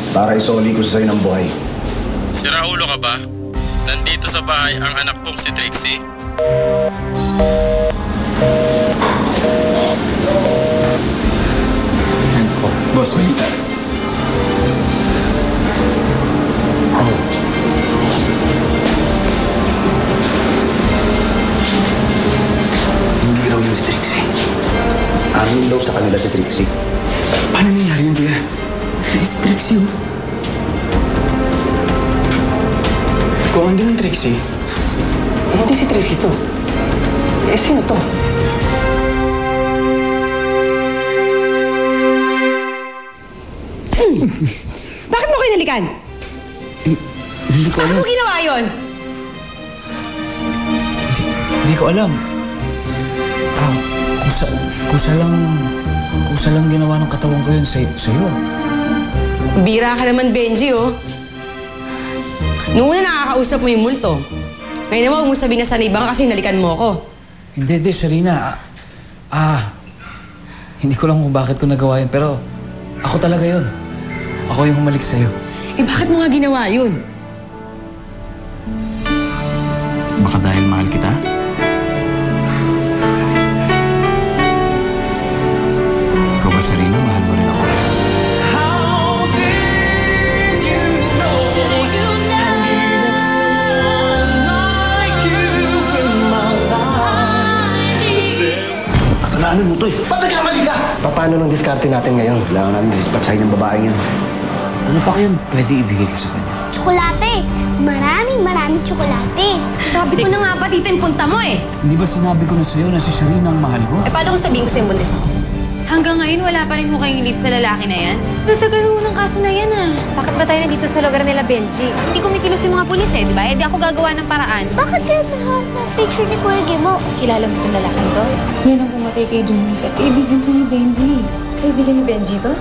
para isoli ko sa sa'yo ng buhay. Sira ulo ka ba? Nandito sa bahay ang anak kong si Trixie. Boss, balita. Hindi raw yun si Trixie. Amin daw sa kanila si Trixie. Paano nangyari yun, Kuya? Si Trixie, oh. Kung andun yung Trixie, hindi si Trixie to. Sino to? Bakit mo kinalikan? Hindi ko Bakit alam. mo ginawa yun? Hindi ko alam. Kusa lang ginawa ng katawan ko yun sa'yo. Bira ka naman, Benji, oh. Noong una nakakausap mo yung multo. Ngayon naman, huwag mo sabihin na sanay ba kasi nalikan mo ako. Hindi, Sharina. Hindi ko lang kung bakit ko nagawa yun, pero ako talaga yun. Ako yung humalik sa'yo. Eh, bakit mo nga ginawa yun? Baka dahil mahal kita? Ikaw ba, Sharina? Mahal mo rin ako. Kasalanan mo to eh. Ba't nagkamali ka? Paano nang diskarte natin ngayon? Kailangan natin dispatchahin ng babaeng yan. Ano pa kayang pwede ibigay ko sa kanya? Tsokolate! Maraming tsokolate. Sabi ko na nga ba dito yung punta mo eh? Hindi ba sinabi ko na sa'yo na si Sharina ang mahal ko? Eh, paano kung sabihin ko sa'yo buntis ako? Hanggang ngayon, wala pa rin mo kayong lead sa lalaki na yan? Natagal mo ng kaso na yan, ah. Bakit ba tayo nandito sa lugar nila, Benji? Hindi kumikilos yung mga pulis, eh, di ba? Eh, di ako gagawa ng paraan. Bakit kayo mahal na picture ni Kuya Gimo? Kilala mo itong lalaki to? Yan ang pumatay kay Junique at kaibigan siya ni Benji. Kaibigan ni Benji to?